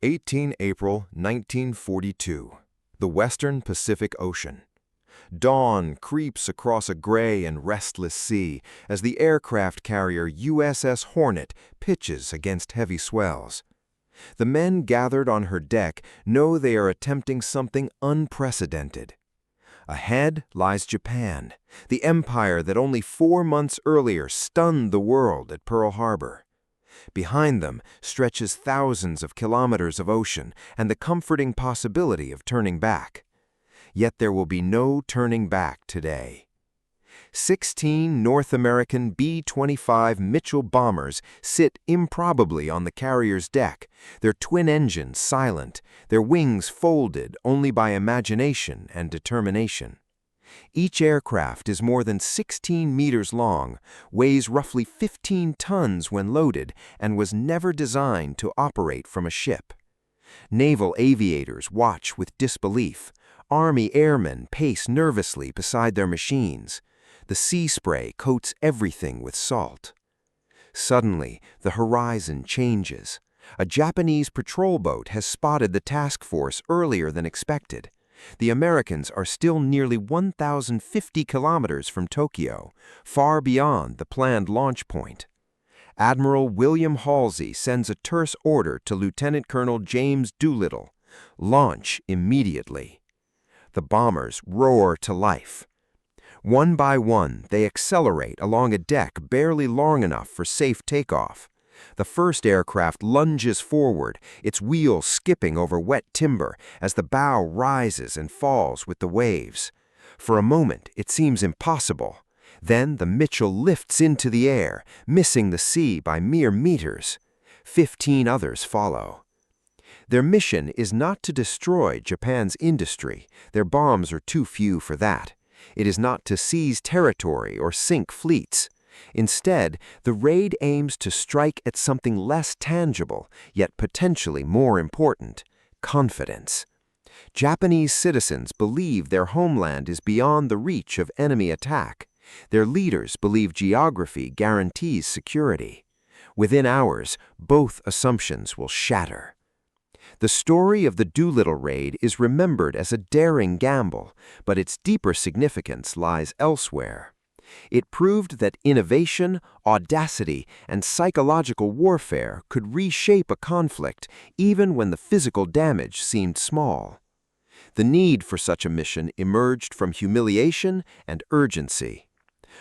18 April 1942. The Western Pacific Ocean. Dawn creeps across a gray and restless sea as the aircraft carrier USS Hornet pitches against heavy swells. The men gathered on her deck know they are attempting something unprecedented. Ahead lies Japan, the empire that only 4 months earlier stunned the world at Pearl Harbor. Behind them stretches thousands of kilometers of ocean and the comforting possibility of turning back. Yet there will be no turning back today. 16 North American B-25 Mitchell bombers sit improbably on the carrier's deck, their twin engines silent, their wings folded only by imagination and determination. Each aircraft is more than 16 meters long, weighs roughly 15 tons when loaded, and was never designed to operate from a ship. Naval aviators watch with disbelief. Army airmen pace nervously beside their machines. The sea spray coats everything with salt. Suddenly, the horizon changes. A Japanese patrol boat has spotted the task force earlier than expected. The Americans are still nearly 1,050 kilometers from Tokyo, far beyond the planned launch point. Admiral William Halsey sends a terse order to Lieutenant Colonel James Doolittle: launch immediately. The bombers roar to life. One by one, they accelerate along a deck barely long enough for safe takeoff. The first aircraft lunges forward, its wheels skipping over wet timber as the bow rises and falls with the waves. For a moment, it seems impossible. Then the Mitchell lifts into the air, missing the sea by mere meters. 15 others follow. Their mission is not to destroy Japan's industry. Their bombs are too few for that. It is not to seize territory or sink fleets. Instead, the raid aims to strike at something less tangible, yet potentially more important: confidence. Japanese citizens believe their homeland is beyond the reach of enemy attack. Their leaders believe geography guarantees security. Within hours, both assumptions will shatter. The story of the Doolittle Raid is remembered as a daring gamble, but its deeper significance lies elsewhere. It proved that innovation, audacity, and psychological warfare could reshape a conflict even when the physical damage seemed small. The need for such a mission emerged from humiliation and urgency.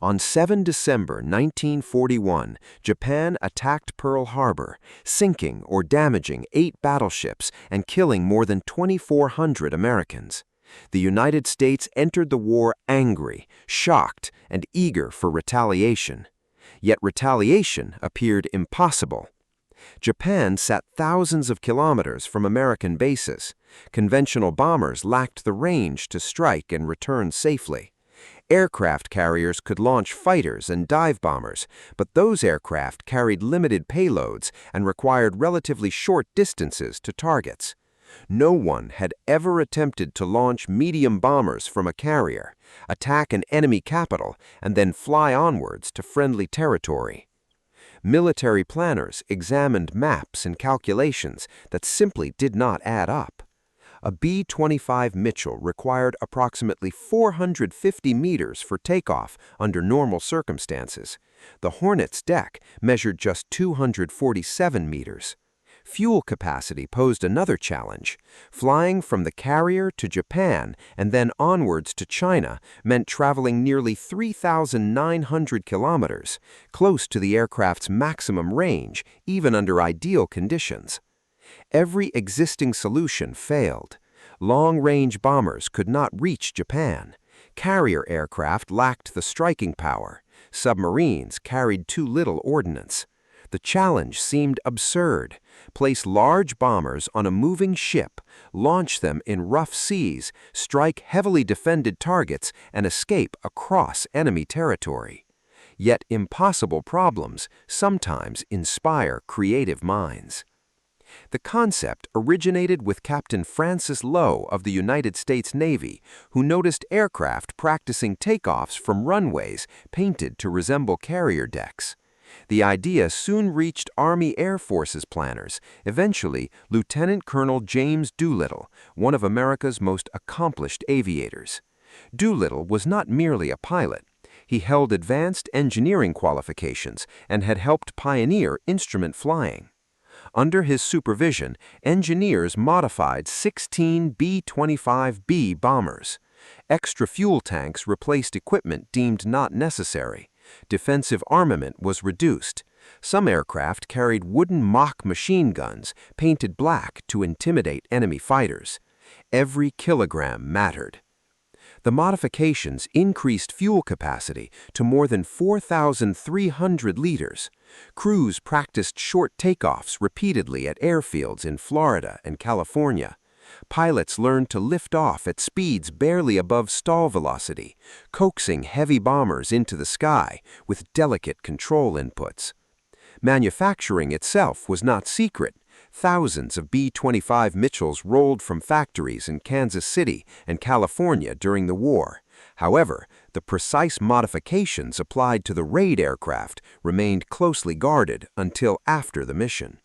On 7 December 1941, Japan attacked Pearl Harbor, sinking or damaging 8 battleships and killing more than 2,400 Americans. The United States entered the war angry, shocked, and eager for retaliation. Yet retaliation appeared impossible. Japan sat thousands of kilometers from American bases. Conventional bombers lacked the range to strike and return safely. Aircraft carriers could launch fighters and dive bombers, but those aircraft carried limited payloads and required relatively short distances to targets. No one had ever attempted to launch medium bombers from a carrier, attack an enemy capital, and then fly onwards to friendly territory. Military planners examined maps and calculations that simply did not add up. A B-25 Mitchell required approximately 450 meters for takeoff under normal circumstances. The Hornet's deck measured just 247 meters. Fuel capacity posed another challenge. Flying from the carrier to Japan and then onwards to China meant traveling nearly 3,900 kilometers, close to the aircraft's maximum range, even under ideal conditions. Every existing solution failed. Long-range bombers could not reach Japan. Carrier aircraft lacked the striking power. Submarines carried too little ordnance. The challenge seemed absurd. Place large bombers on a moving ship, launch them in rough seas, strike heavily defended targets, and escape across enemy territory. Yet impossible problems sometimes inspire creative minds. The concept originated with Captain Francis Lowe of the United States Navy, who noticed aircraft practicing takeoffs from runways painted to resemble carrier decks. The idea soon reached Army Air Force's planners, eventually Lieutenant Colonel James Doolittle, one of America's most accomplished aviators. Doolittle was not merely a pilot. He held advanced engineering qualifications and had helped pioneer instrument flying. Under his supervision, engineers modified 16 B-25B bombers. Extra fuel tanks replaced equipment deemed not necessary. Defensive armament was reduced. Some aircraft carried wooden mock machine guns painted black to intimidate enemy fighters. Every kilogram mattered. The modifications increased fuel capacity to more than 4,300 liters. Crews practiced short takeoffs repeatedly at airfields in Florida and California. Pilots learned to lift off at speeds barely above stall velocity, coaxing heavy bombers into the sky with delicate control inputs. Manufacturing itself was not secret. Thousands of B-25 Mitchells rolled from factories in Kansas City and California during the war. However, the precise modifications applied to the Raid aircraft remained closely guarded until after the mission.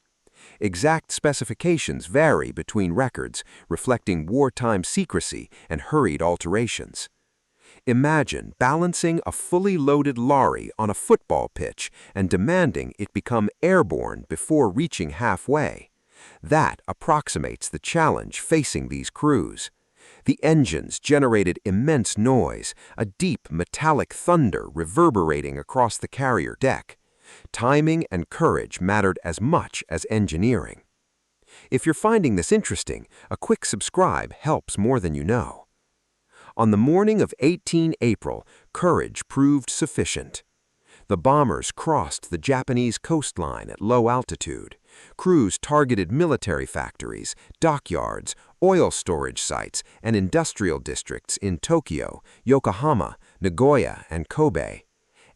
Exact specifications vary between records, reflecting wartime secrecy and hurried alterations. Imagine balancing a fully loaded lorry on a football pitch and demanding it become airborne before reaching halfway. That approximates the challenge facing these crews. The engines generated immense noise, a deep metallic thunder reverberating across the carrier deck. Timing and courage mattered as much as engineering. If you're finding this interesting, a quick subscribe helps more than you know. On the morning of 18 April, courage proved sufficient. The bombers crossed the Japanese coastline at low altitude. Crews targeted military factories, dockyards, oil storage sites, and industrial districts in Tokyo, Yokohama, Nagoya, and Kobe.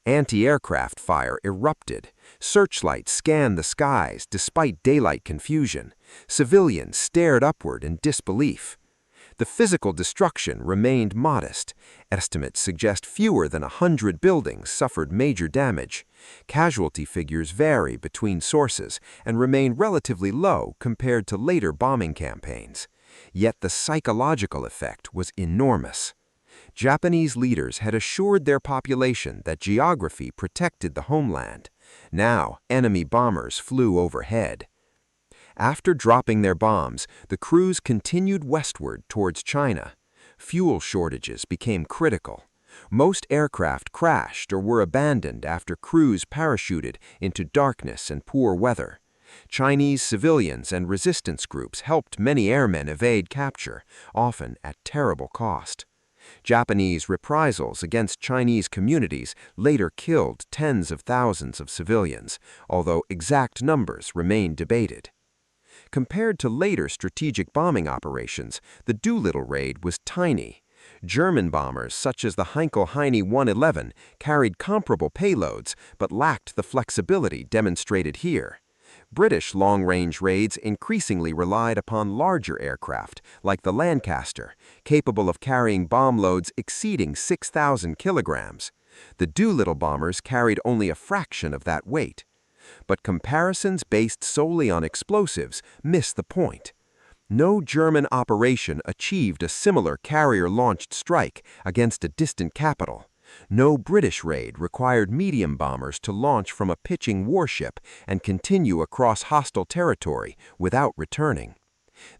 Anti-aircraft fire erupted. Searchlights scanned the skies despite daylight confusion. Civilians stared upward in disbelief. The physical destruction remained modest. Estimates suggest fewer than 100 buildings suffered major damage. Casualty figures vary between sources and remain relatively low compared to later bombing campaigns. Yet the psychological effect was enormous. Japanese leaders had assured their population that geography protected the homeland. Now, enemy bombers flew overhead. After dropping their bombs, the crews continued westward towards China. Fuel shortages became critical. Most aircraft crashed or were abandoned after crews parachuted into darkness and poor weather. Chinese civilians and resistance groups helped many airmen evade capture, often at terrible cost. Japanese reprisals against Chinese communities later killed tens of thousands of civilians, although exact numbers remain debated. Compared to later strategic bombing operations, the Doolittle Raid was tiny. German bombers such as the Heinkel-Heine 111 carried comparable payloads but lacked the flexibility demonstrated here. British long-range raids increasingly relied upon larger aircraft, like the Lancaster, capable of carrying bomb loads exceeding 6,000 kilograms. The Doolittle bombers carried only a fraction of that weight. But comparisons based solely on explosives miss the point. No German operation achieved a similar carrier-launched strike against a distant capital. No British raid required medium bombers to launch from a pitching warship and continue across hostile territory without returning.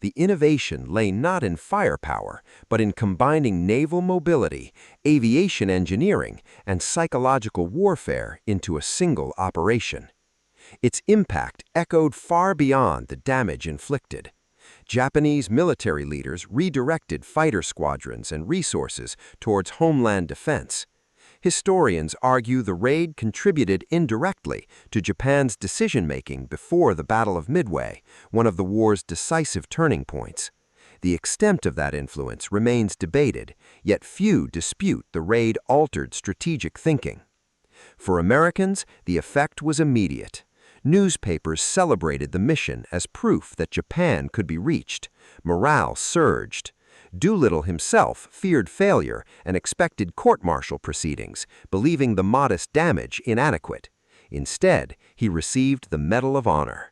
The innovation lay not in firepower, but in combining naval mobility, aviation engineering, and psychological warfare into a single operation. Its impact echoed far beyond the damage inflicted. Japanese military leaders redirected fighter squadrons and resources towards homeland defense. Historians argue the raid contributed indirectly to Japan's decision-making before the Battle of Midway, one of the war's decisive turning points. The extent of that influence remains debated, yet few dispute the raid altered strategic thinking. For Americans, the effect was immediate. Newspapers celebrated the mission as proof that Japan could be reached. Morale surged. Doolittle himself feared failure and expected court-martial proceedings, believing the modest damage inadequate. Instead, he received the Medal of Honor.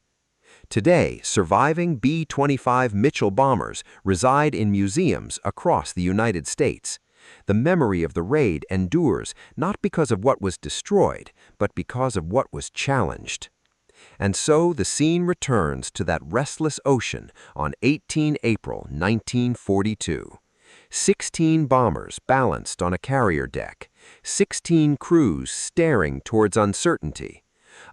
Today, surviving B-25 Mitchell bombers reside in museums across the United States. The memory of the raid endures not because of what was destroyed, but because of what was challenged. And so the scene returns to that restless ocean on 18 April 1942. 16 bombers balanced on a carrier deck, 16 crews staring towards uncertainty.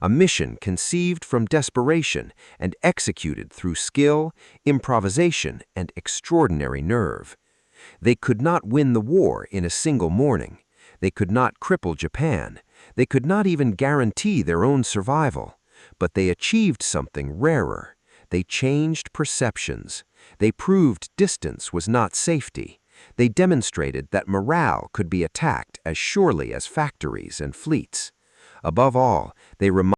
A mission conceived from desperation and executed through skill, improvisation, and extraordinary nerve. They could not win the war in a single morning. They could not cripple Japan. They could not even guarantee their own survival. But they achieved something rarer. They changed perceptions. They proved distance was not safety. They demonstrated that morale could be attacked as surely as factories and fleets. Above all, they reminded